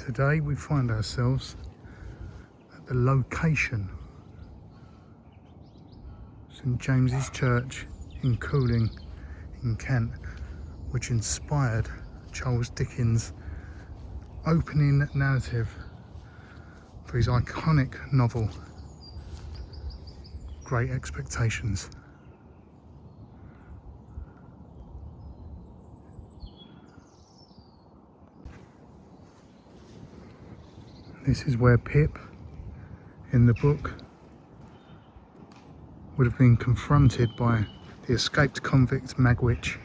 Today we find ourselves at the location St James's Church in Cooling in Kent, which inspired Charles Dickens' opening narrative for his iconic novel Great Expectations. This is where Pip, in the book, would have been confronted by the escaped convict Magwitch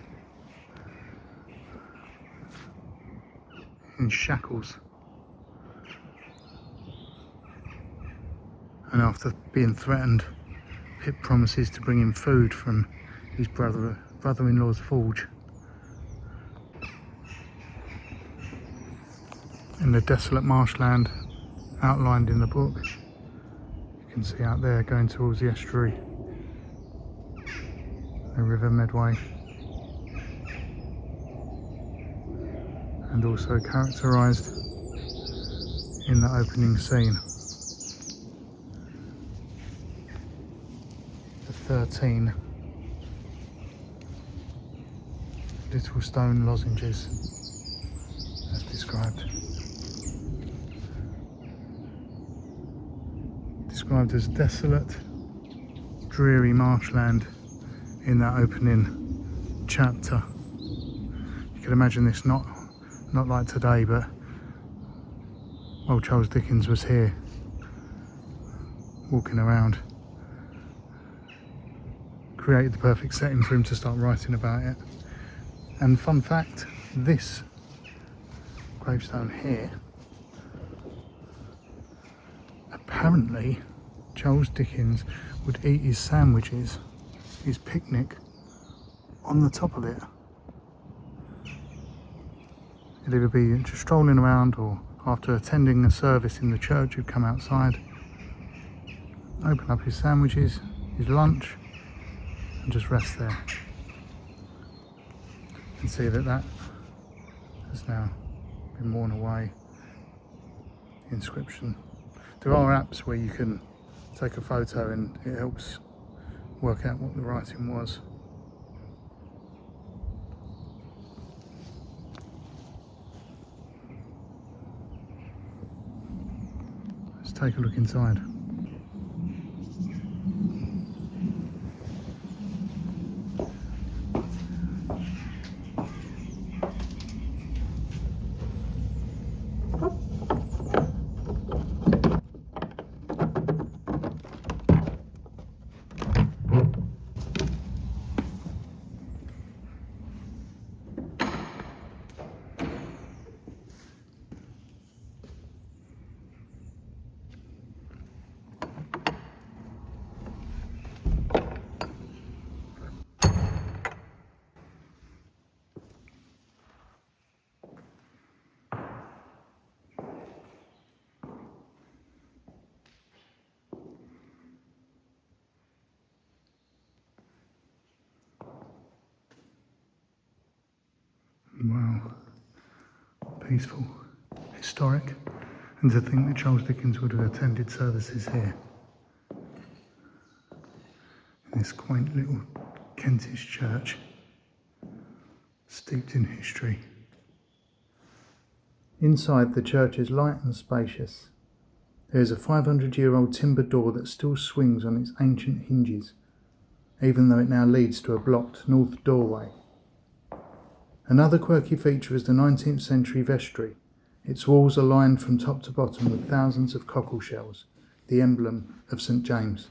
in shackles, and after being threatened, Pip promises to bring him food from his brother-in-law's forge. In the desolate marshland outlined in the book, you can see out there going towards the estuary, the River Medway, and also characterised in the opening scene, the 13 little stone lozenges as described. Described as desolate, dreary marshland in that opening chapter. You can imagine this not like today, but while Charles Dickens was here, walking around, created the perfect setting for him to start writing about it. And fun fact, this gravestone here, apparently Charles Dickens would eat his sandwiches, his picnic, on the top of it. He'd either be just strolling around, or after attending a service in the church, he'd come outside, open up his sandwiches, his lunch, and just rest there. You can see that has now been worn away. The inscription. There are apps where you can take a photo and it helps work out what the writing was. Let's take a look inside. Wow, peaceful, historic, and to think that Charles Dickens would have attended services here, in this quaint little Kentish church, steeped in history. Inside, the church is light and spacious. There is a 500-year-old timber door that still swings on its ancient hinges, even though it now leads to a blocked north doorway. Another quirky feature is the 19th century vestry. Its walls are lined from top to bottom with thousands of cockle shells, the emblem of St James.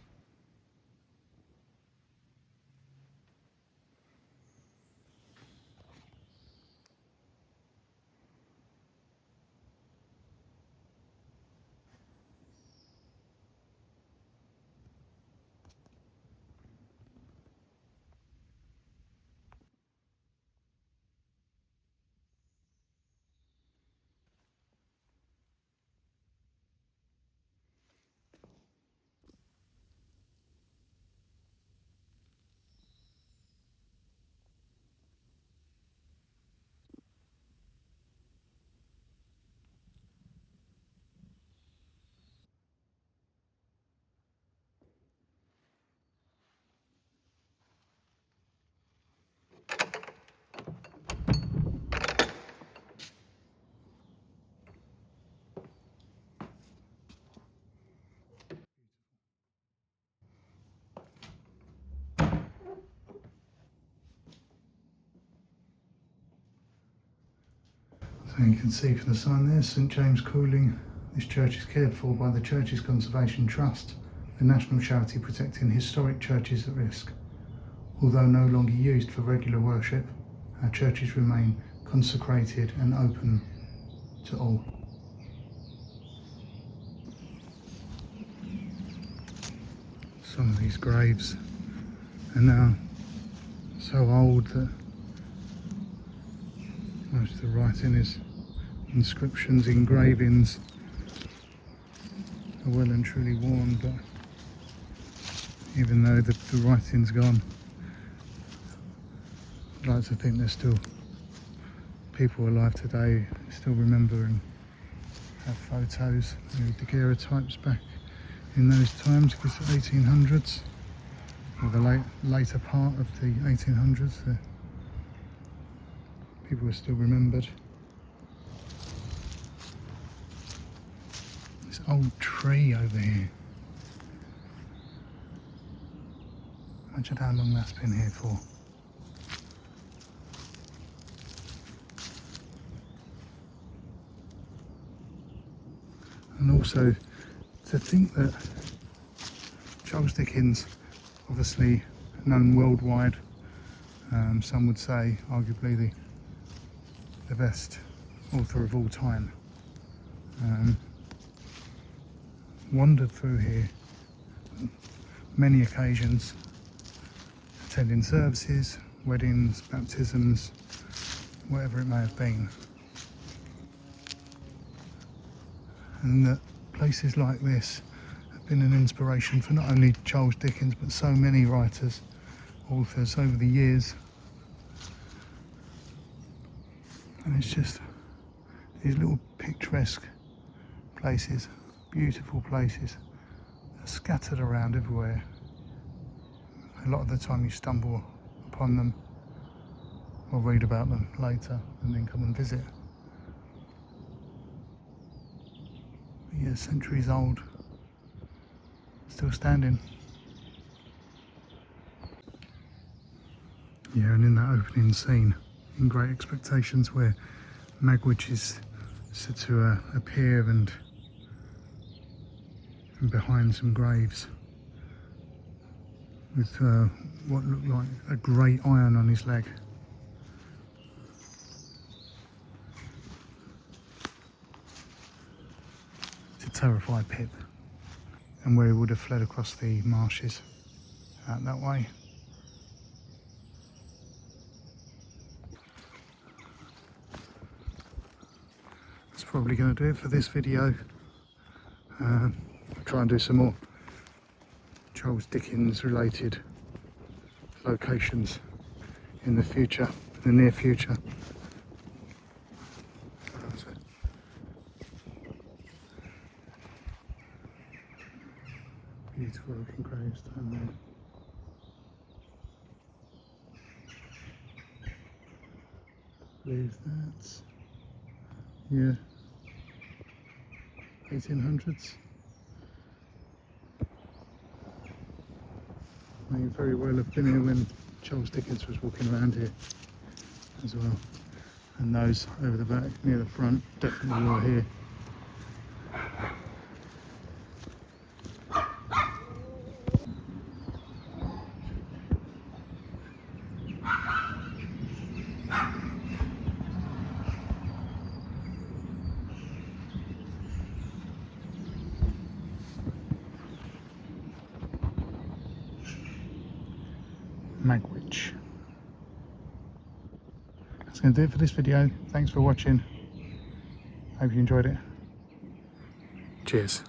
So you can see from the sign there, St James Cooling. This church is cared for by the Churches Conservation Trust, the national charity protecting historic churches at risk. Although no longer used for regular worship, our churches remain consecrated and open to all. Some of these graves are now so old that most of the writing is inscriptions, engravings, are well and truly worn, but even though the writing's gone, I'd like to think there's still people alive today who still remember and have photos. The daguerreotypes back in those times, because the 1800s, or the later part of the 1800s, people were still remembered. This old tree over here. Imagine how long that's been here for. And also to think that Charles Dickens, obviously known worldwide, some would say arguably the best author of all time, wandered through here many occasions, attending services, weddings, baptisms, whatever it may have been. And that places like this have been an inspiration for not only Charles Dickens but so many writers, authors over the years. And it's just these little picturesque places, beautiful places, are scattered around everywhere. A lot of the time you stumble upon them or read about them later and then come and visit. But yeah, centuries old, still standing. Yeah, and in that opening scene in Great Expectations, where Magwitch is said to appear and behind some graves with what looked like a great iron on his leg. To terrify Pip, and where he would have fled across the marshes out that way. That's probably going to do it for this video. I'll try and do some more Charles Dickens related locations in the future, in the near future. Beautiful looking gravestone there. I believe that's, yeah, 1800s. May very well have been here when Charles Dickens was walking around here as well. And those over the back near the front definitely were here. Magwitch. That's going to do it for this video. Thanks for watching. Hope you enjoyed it. Cheers.